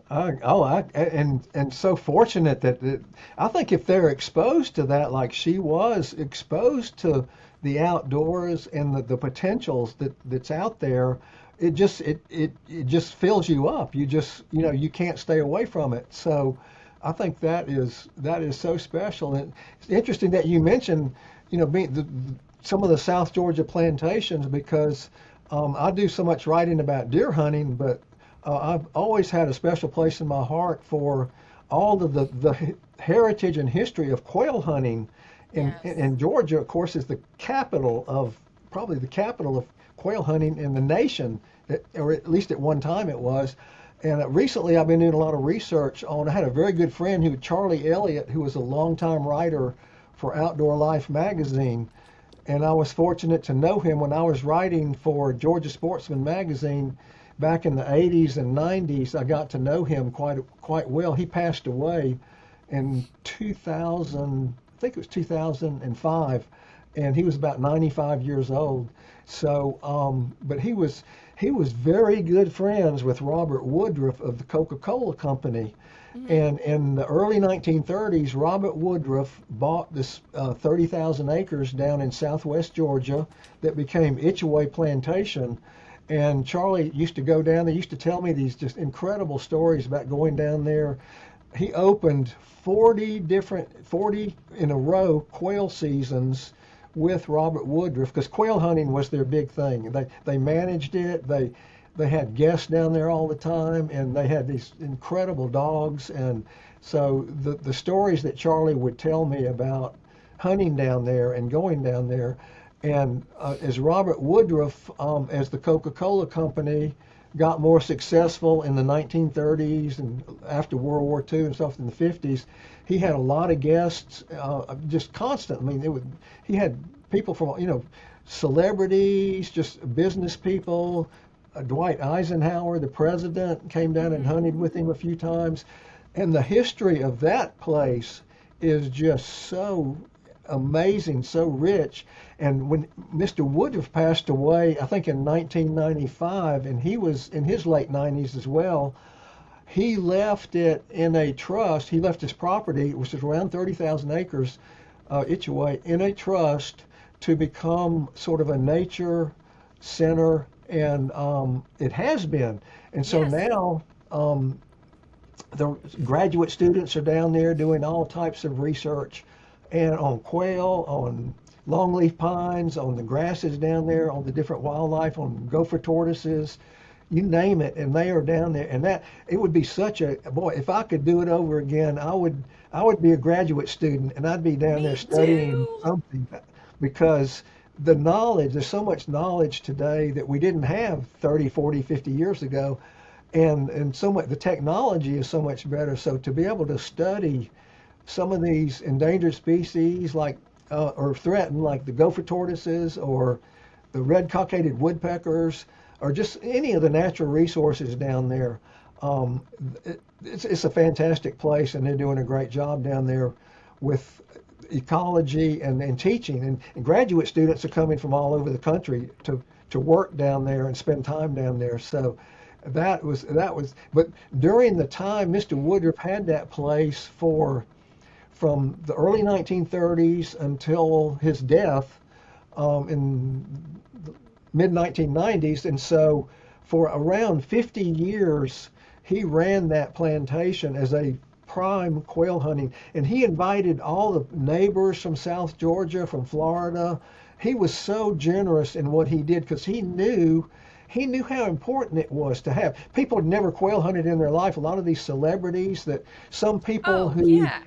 And so fortunate that I think if they're exposed to that, like she was exposed to the outdoors and the potentials that's out there, it just fills you up. You can't stay away from it. So I think that is so special. And it's interesting that you mentioned, some of the South Georgia plantations, because I do so much writing about deer hunting, but I've always had a special place in my heart for all of the heritage and history of quail hunting. Yes. And Georgia, of course, is probably the capital of quail hunting in the nation, or at least at one time it was. And recently I've been doing a lot of research I had a very good friend, Charlie Elliott, who was a longtime writer for Outdoor Life magazine. And I was fortunate to know him when I was writing for Georgia Sportsman magazine back in the 80s and 90s. I got to know him quite well. He passed away in 2000, I think it was 2005, and he was about 95 years old. So, but he was very good friends with Robert Woodruff of the Coca-Cola Company. Mm-hmm. And in the early 1930s, Robert Woodruff bought this 30,000 acres down in southwest Georgia that became E81 Plantation. And Charlie used to go down there, used to tell me these just incredible stories about going down there. He opened 40 in a row quail seasons with Robert Woodruff, because quail hunting was their big thing. They managed it. They had guests down there all the time, and they had these incredible dogs. And so the stories that Charlie would tell me about hunting down there and going down there, and as Robert Woodruff, as the Coca-Cola Company got more successful in the 1930s and after World War II and stuff in the 50s, he had a lot of guests, just constant. I mean, he had people from, celebrities, just business people. Dwight Eisenhower, the president, came down and hunted with him a few times. And the history of that place is just so amazing, so rich. And when Mr. Woodruff passed away, I think in 1995, and he was in his late 90s as well, he left it in a trust. He left his property, which is around 30,000 acres, Itchaway, in a trust to become sort of a nature center, and it has been. And so now the graduate students are down there doing all types of research, and on quail, on longleaf pines, on the grasses down there, on the different wildlife, on gopher tortoises, you name it, and they are down there. And that, it would be such a, boy, if I could do it over again, I would be a graduate student, and I'd be down there studying something, because the knowledge, there's so much knowledge today that we didn't have 30, 40, 50 years ago. And so much, the technology is so much better. So to be able to study some of these endangered species, like or threatened, like the gopher tortoises or the red cockaded woodpeckers, or just any of the natural resources down there, Um, it's a fantastic place, and they're doing a great job down there with ecology and teaching. And graduate students are coming from all over the country to work down there and spend time down there. So but during the time Mr. Woodruff had that place from the early 1930s until his death in the mid 1990s. And so for around 50 years, he ran that plantation as a prime quail hunting. And he invited all the neighbors from South Georgia, from Florida. He was so generous in what he did because he knew how important it was to have. People had never quail hunted in their life. A lot of these celebrities that some people Oh, who yeah.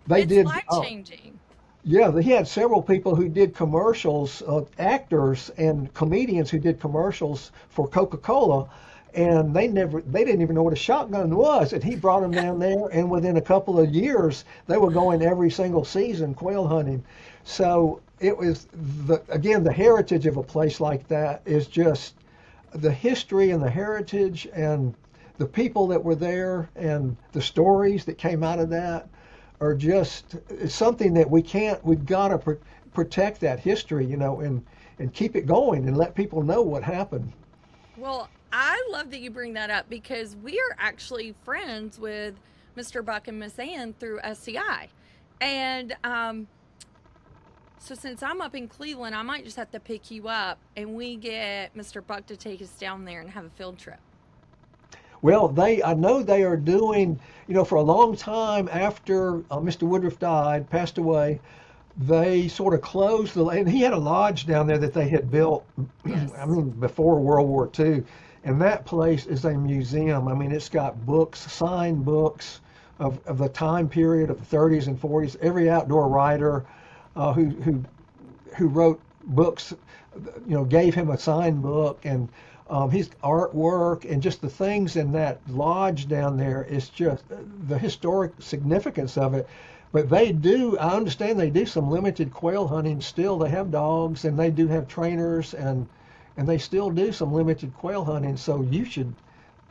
they It's did. life changing. Yeah, he had several people who did commercials, actors and comedians who did commercials for Coca-Cola, and they didn't even know what a shotgun was, and he brought them down there, and within a couple of years, they were going every single season quail hunting. So it was again, the heritage of a place like that is just the history and the heritage and the people that were there and the stories that came out of that are just it's something that we've got to protect that history, and keep it going and let people know what happened. Well, I love that you bring that up because we are actually friends with Mr. Buck and Miss Ann through SCI. And so since I'm up in Cleveland, I might just have to pick you up and we get Mr. Buck to take us down there and have a field trip. Well, I know they are doing, for a long time after Mr. Woodruff passed away, they sort of closed and he had a lodge down there that they had built, I Yes. mean, before World War II. And that place is a museum. I mean, it's got books, signed books of the time period of the 30s and 40s. Every outdoor writer who wrote books, gave him a signed book, and his artwork and just the things in that lodge down there is just the historic significance of it. But I understand they do some limited quail hunting still. They have dogs and they do have trainers and they still do some limited quail hunting. So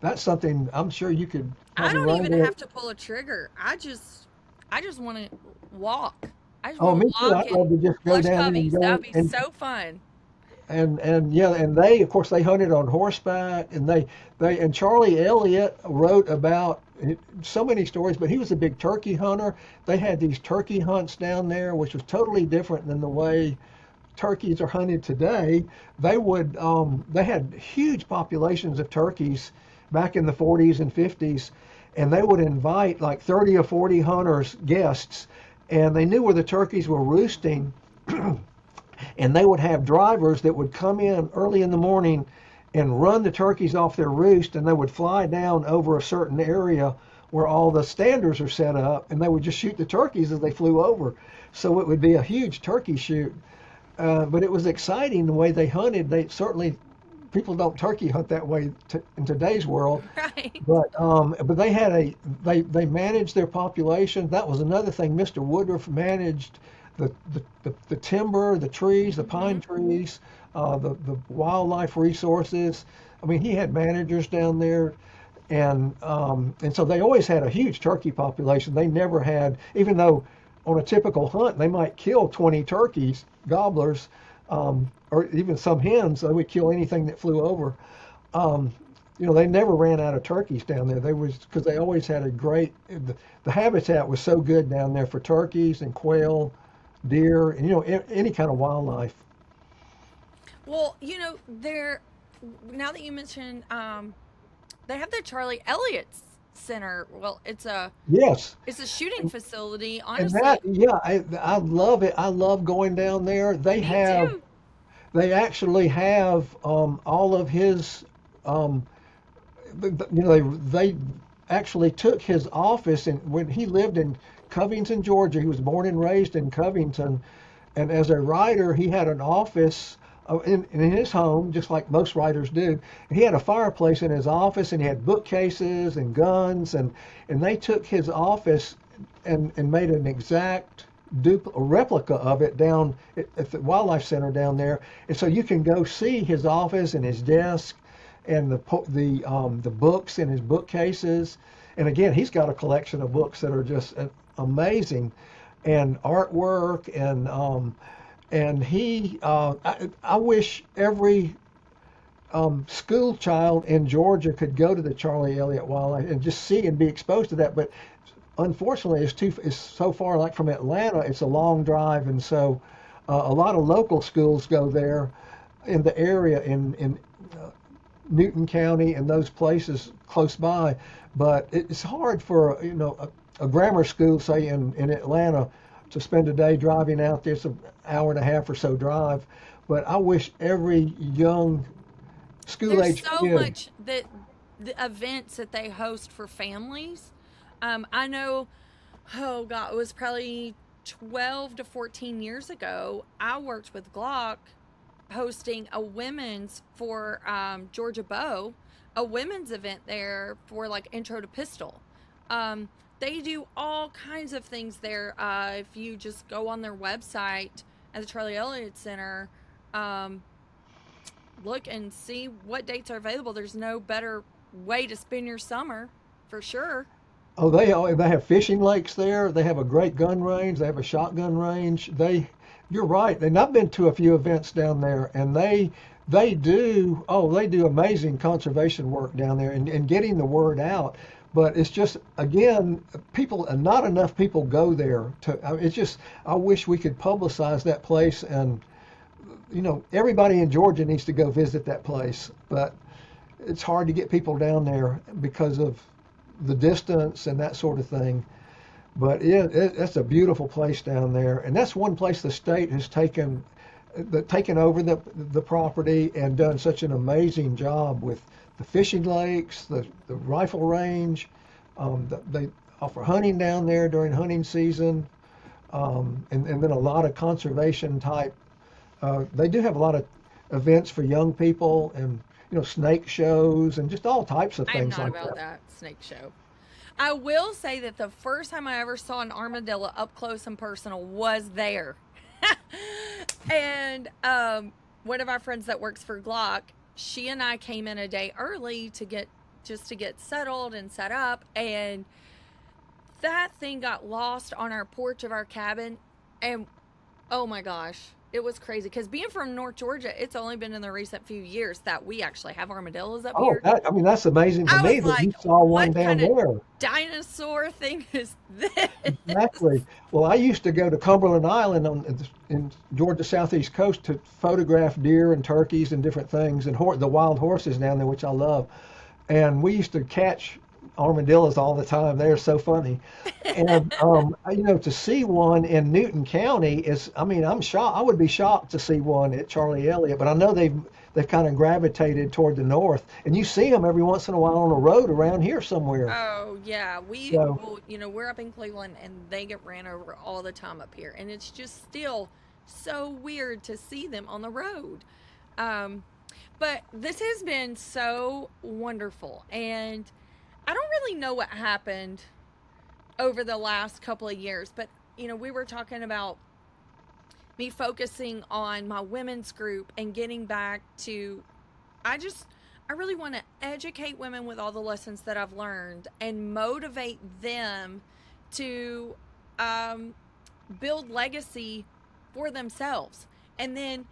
that's something I'm sure you could I probably don't run even with. have to pull a trigger. I just want to walk. I just Oh, want me to too. walk I'd love and to just go flush down there and puppies. That go would be so fun. and yeah, and they of course they hunted on horseback, and and Charlie Elliott wrote about so many stories, but he was a big turkey hunter. They had these turkey hunts down there, which was totally different than the way turkeys are hunted today. They had huge populations of turkeys back in the 40s and 50s, and they would invite like 30 or 40 hunters, guests, and they knew where the turkeys were roosting. And they would have drivers that would come in early in the morning and run the turkeys off their roost, and they would fly down over a certain area where all the standers are set up, and they would just shoot the turkeys as they flew over. So it would be a huge turkey shoot. But it was exciting the way they hunted. They certainly People don't turkey hunt that way in today's world. Right. But they managed their population. That was another thing. Mr. Woodruff managed the timber, the trees, the pine Hmm. trees, the wildlife resources. I mean, he had managers down there, and so they always had a huge turkey population. They never had, even though on a typical hunt they might kill 20 turkeys, gobblers, or even some hens. They would kill anything that flew over. Um, they never ran out of turkeys down there. They was because they always had the habitat was so good down there for turkeys and quail, deer, and any kind of wildlife. Well, there. Now that you mentioned, they have the Charlie Elliott Center. Well, Yes, it's a shooting facility. and Honestly, yeah, I love it. I love going down there. me too. They actually have all of his they actually took his office, and when he lived in Covington, Georgia, he was born and raised in Covington, and as a writer, he had an office in his home, just like most writers do. He had a fireplace in his office, and he had bookcases and guns, and they took his office and made an exact a replica of it down at the wildlife center down there, and so you can go see his office and his desk, and the books in his bookcases. And again, he's got a collection of books that are just amazing, and artwork, and I wish every school child in Georgia could go to the Charlie Elliott Wildlife and just see and be exposed to that. But unfortunately, it's so far. Like from Atlanta, it's a long drive, and so a lot of local schools go there in the area in Newton County and those places close by. But it's hard for a grammar school, say in Atlanta, to spend a day driving out there. It's an hour and a half or so drive. But I wish every young school There's age so kid. much that the events that they host for families. I know, oh God, it was probably 12 to 14 years ago. I worked with Glock hosting a women's for Georgia Bow, a women's event there for like intro to pistol. They do all kinds of things there. If you just go on their website at the Charlie Elliott Center, look and see what dates are available. There's no better way to spend your summer, for sure. Oh, they have fishing lakes there. They have a great gun range. They have a shotgun range. You're right. And I've been to a few events down there, and they do amazing conservation work down there and getting the word out. But it's just again, not enough people go there it's just I wish we could publicize that place, and everybody in Georgia needs to go visit that place, but it's hard to get people down there because of the distance and that sort of thing. But it's a beautiful place down there, and that's one place the state has taken over the property and done such an amazing job with the fishing lakes, the rifle range. They offer hunting down there during hunting season, and then a lot of conservation type. They do have a lot of events for young people, and snake shows and just all types of I'm things not like about that. that snake show. I will say that the first time I ever saw an armadillo up close and personal was there. And one of our friends that works for Glock, she and I came in a day early to get settled and set up, and that thing got lost on our porch of our cabin. And oh my gosh, it was crazy, because being from North Georgia, it's only been in the recent few years that we actually have armadillos up Oh, here. that's amazing to I me was that you like, saw one what down kind of there. dinosaur thing is this? Exactly. Well, I used to go to Cumberland Island in Georgia southeast coast to photograph deer and turkeys and different things, and the wild horses down there, which I love. And we used to catch armadillos all the time. They are so funny. And to see one in Newton County I'm shocked. I would be shocked to see one at Charlie Elliott, but I know they've kind of gravitated toward the north, and you see them every once in a while on the road around here somewhere. Oh yeah, So, we're up in Cleveland, and they get ran over all the time up here, and it's just still so weird to see them on the road. Um, but this has been so wonderful, and I don't really know what happened over the last couple of years, but we were talking about me focusing on my women's group and getting back to I really want to educate women with all the lessons that I've learned and motivate them to build legacy for themselves. And then,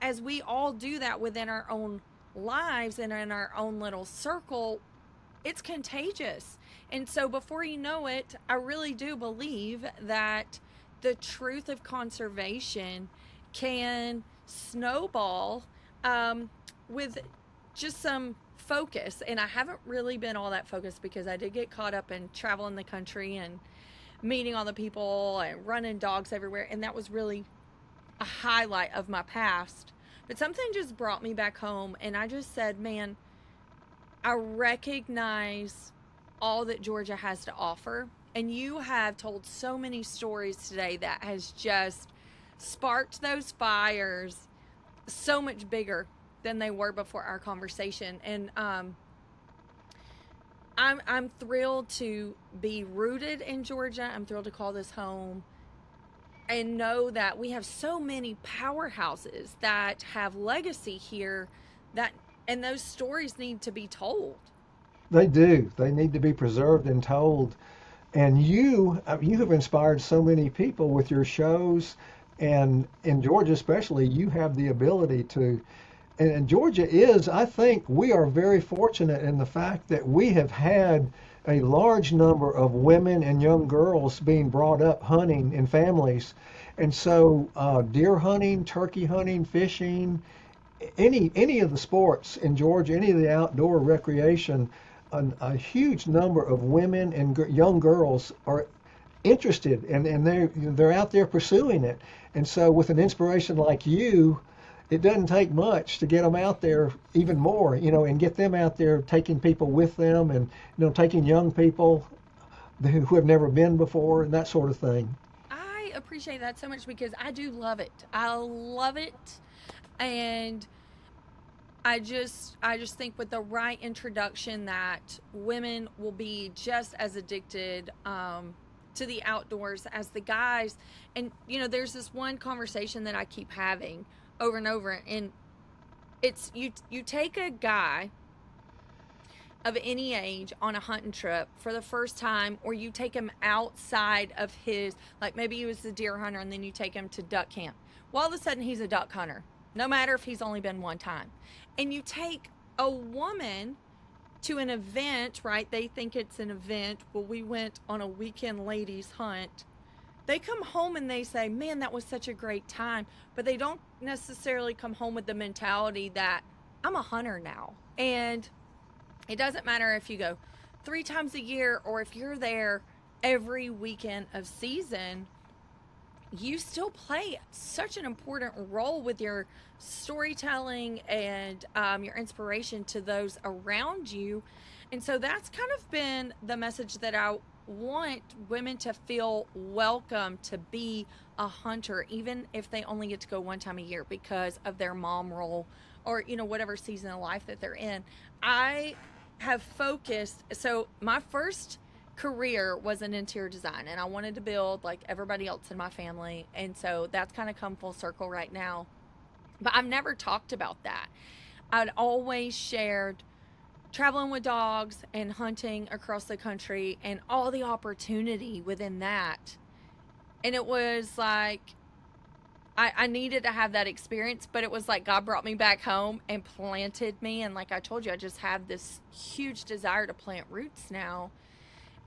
as we all do that within our own lives and in our own little circle, it's contagious. And so before you know it, I really do believe that the truth of conservation can snowball with just some focus. And I haven't really been all that focused because I did get caught up in traveling the country and meeting all the people and running dogs everywhere. And that was really a highlight of my past. But something just brought me back home, and I just said, man, I recognize all that Georgia has to offer. And you have told so many stories today that has just sparked those fires so much bigger than they were before our conversation. And I'm thrilled to be rooted in Georgia. I'm thrilled to call this home and know that we have so many powerhouses that have legacy here that And those stories need to be told. They do. They need to be preserved and told. And you have inspired so many people with your shows, and in Georgia especially, you have the ability to. And Georgia is, I think, we are very fortunate in the fact that we have had a large number of women and young girls being brought up hunting in families. And so, deer hunting, turkey hunting, fishing, any of the sports in Georgia, any of the outdoor recreation, a huge number of women and young girls are interested, and they're out there pursuing it. And so, with an inspiration like you, it doesn't take much to get them out there even more, and get them out there taking people with them, and taking young people who have never been before, and that sort of thing. I appreciate that so much because I do love it. I love it. And I just think with the right introduction that women will be just as addicted to the outdoors as the guys. And there's this one conversation that I keep having over and over, and it's you take a guy of any age on a hunting trip for the first time, or you take him outside of his, like maybe he was a deer hunter and then you take him to duck camp. Well, all of a sudden he's a duck hunter, no matter if he's only been one time. And you take a woman to an event, right? They think it's an event. Well, we went on a weekend ladies hunt. They come home and they say, man, that was such a great time. But they don't necessarily come home with the mentality that I'm a hunter now. And it doesn't matter if you go 3 times a year or if you're there every weekend of season, you still play such an important role with your storytelling and your inspiration to those around you. And so that's kind of been the message that I want women to feel welcome to be a hunter, even if they only get to go 1 time a year because of their mom role or, whatever season of life that they're in. I have focused, so my first career was in interior design, and I wanted to build like everybody else in my family, and so that's kind of come full circle right now. But I've never talked about that. I'd always shared traveling with dogs and hunting across the country and all the opportunity within that. And it was like I needed to have that experience, but it was like God brought me back home and planted me. And like I told you, I just have this huge desire to plant roots now.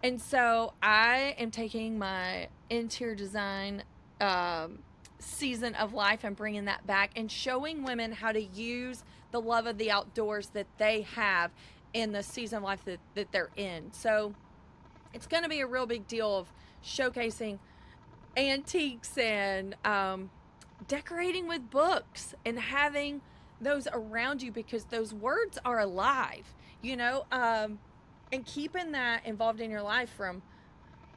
And so I am taking my interior design season of life and bringing that back and showing women how to use the love of the outdoors that they have in the season of life that they're in. So it's going to be a real big deal of showcasing antiques and decorating with books and having those around you, because those words are alive, and keeping that involved in your life, from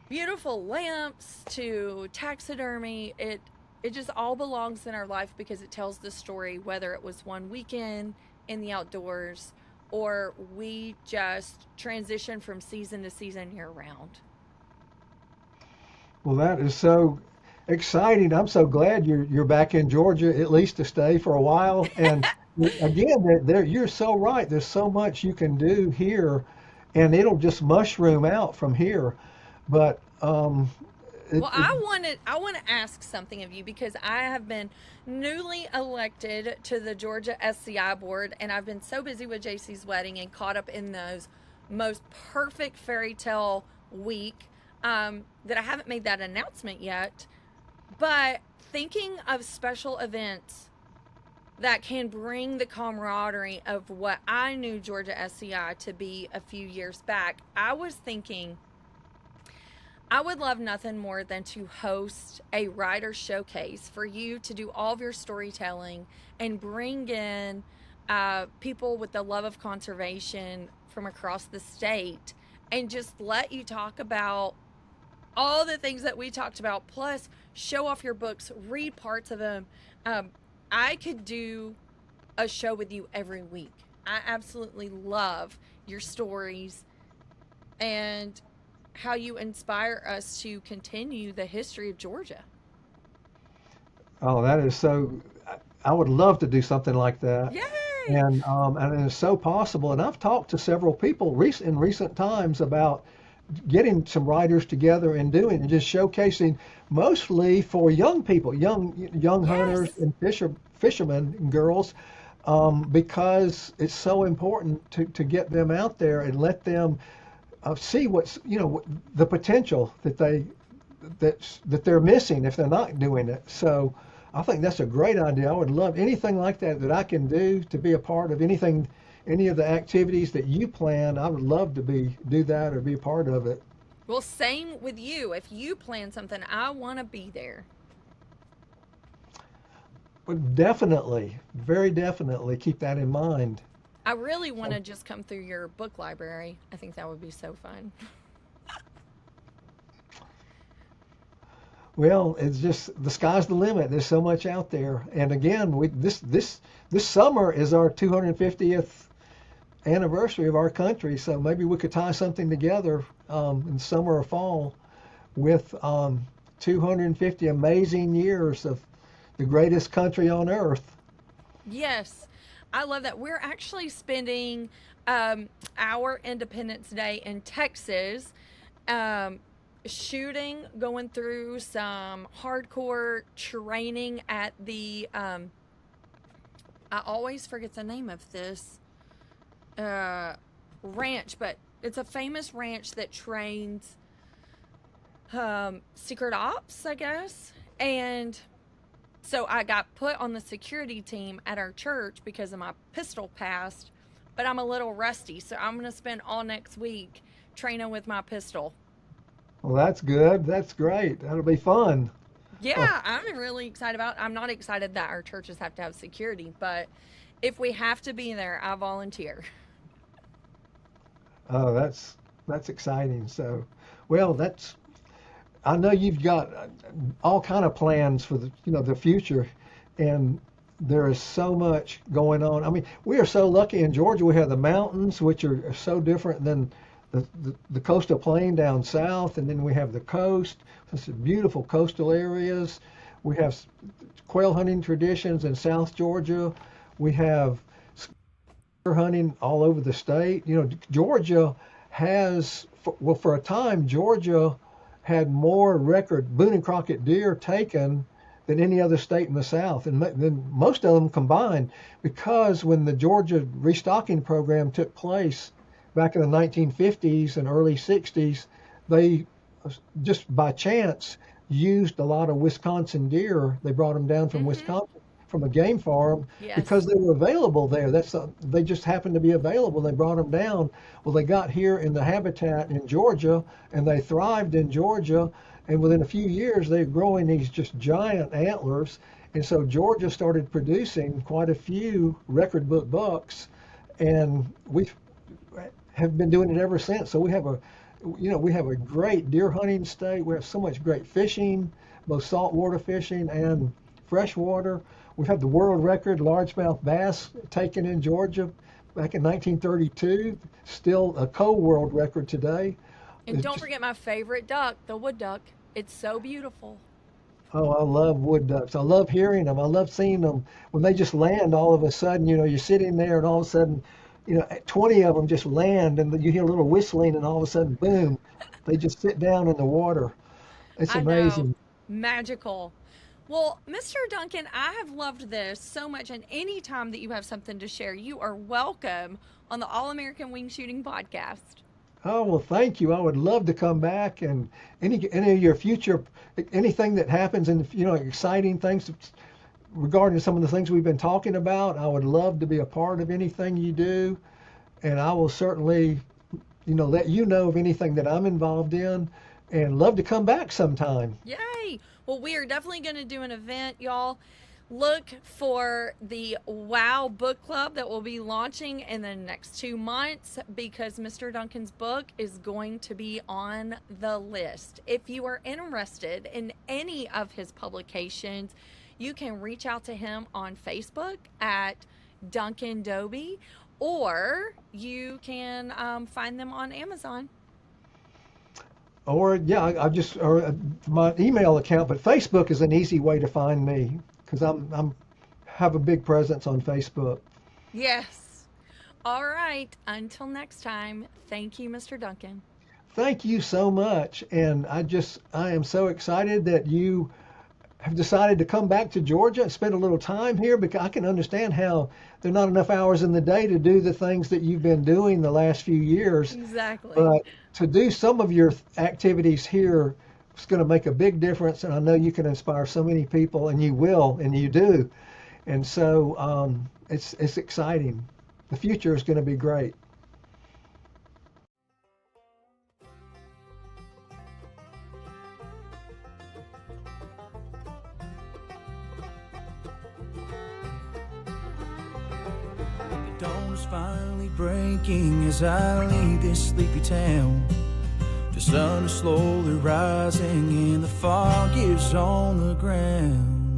beautiful lamps to taxidermy. It just all belongs in our life because it tells the story, whether it was one weekend in the outdoors or we just transition from season to season year round. Well, that is so exciting. I'm so glad you're back in Georgia, at least to stay for a while. And again, you're so right. There's so much you can do here, and it'll just mushroom out from here. But Well, I want to ask something of you, because I have been newly elected to the Georgia SCI board, and I've been so busy with JC's wedding and caught up in those most perfect fairy tale week that I haven't made that announcement yet. But thinking of special events that can bring the camaraderie of what I knew Georgia SCI to be a few years back, I was thinking I would love nothing more than to host a writer showcase for you to do all of your storytelling and bring in people with the love of conservation from across the state, and just let you talk about all the things that we talked about, plus show off your books, read parts of them. I could do a show with you every week. I absolutely love your stories and how you inspire us to continue the history of Georgia. oh, that is so. I would love to do something like that. Yay! Yay! And it's so possible. And I've talked to several people in recent times about getting some writers together and doing and just showcasing mostly for young people, young hunters Yes. and fishermen and girls, because it's so important to get them out there and let them see what's the potential that they're missing if they're not doing it. So I think that's a great idea. I would love anything like that I can do to be a part of anything, any of the activities that you plan. I would love to do that or be a part of it. Well, same with you. If you plan something, I want to be there. But definitely, very definitely keep that in mind. I really want to just come through your book library. I think that would be so fun. Well, it's just the sky's the limit. There's so much out there. And again, this summer is our 250th anniversary of our country. So maybe we could tie something together in summer or fall with 250 amazing years of the greatest country on earth. Yes, I love that. We're actually spending our Independence Day in Texas, um, shooting, going through some hardcore training at the. I always forget the name of this ranch, but it's a famous ranch that trains secret ops, I guess. And so I got put on the security team at our church because of my pistol past, but I'm a little rusty, so I'm going to spend all next week training with my pistol. Well, that's good. That's great. That'll be fun. Oh, Yeah, I'm really excited about it. I'm not excited that our churches have to have security, but if we have to be there, I volunteer. oh, that's exciting. So, well, that's I know you've got all kind of plans for the future, and there is so much going on. I mean, we are so lucky in Georgia. We have the mountains, which are so different than the coastal plain down south, and then we have the coast. It's beautiful coastal areas. We have quail hunting traditions in South Georgia. We have hunting all over the state. Georgia has, well, for a time, Georgia had more record Boone and Crockett deer taken than any other state in the South, and then most of them combined, because when the Georgia restocking program took place back in the 1950s and early 60s, they just by chance used a lot of Wisconsin deer. They brought them down from Mm-hmm. Wisconsin from a game farm because Yes. they were available there. They just happened to be available. They brought them down. Well, they got here in the habitat in Georgia, and they thrived in Georgia. And within a few years, they're growing these just giant antlers. And so Georgia started producing quite a few record book bucks, and we have been doing it ever since. So we have a great deer hunting state. We have so much great fishing, both saltwater fishing and freshwater. We've had the world record largemouth bass taken in Georgia back in 1932, still a co-world record today. And It's don't just, forget my favorite duck, the wood duck. It's so beautiful. oh, I love wood ducks. I love hearing them. I love seeing them when they just land all of a sudden. You're sitting there and all of a sudden, 20 of them just land and you hear a little whistling and all of a sudden, boom, they just sit down in the water. It's I know. amazing. Magical. Well, Mr. Duncan, I have loved this so much, and any time that you have something to share, you are welcome on the All American Wing Shooting Podcast. Oh, well, thank you. I would love to come back and any of your future, anything that happens and, exciting things regarding some of the things we've been talking about. I would love to be a part of anything you do. And I will certainly, let you know of anything that I'm involved in and love to come back sometime. Yay! Well, we are definitely going to do an event, y'all. Look for the Wow Book Club that will be launching in the next 2 months, because Mr. Duncan's book is going to be on the list. If you are interested in any of his publications, you can reach out to him on Facebook at Duncan Dobie, or you can find them on Amazon. Or yeah, I just or my email account, but Facebook is an easy way to find me because I'm have a big presence on Facebook. Yes. All right. Until next time, thank you, Mr. Duncan. Thank you so much. And I am so excited that you have decided to come back to Georgia and spend a little time here, because I can understand how there are not enough hours in the day to do the things that you've been doing the last few years. Exactly. But to do some of your activities here is going to make a big difference. And I know you can inspire so many people, and you will, and you do. And so it's exciting. The future is going to be great. The dawn is finally breaking as I leave this sleepy town. The sun is slowly rising and the fog is on the ground.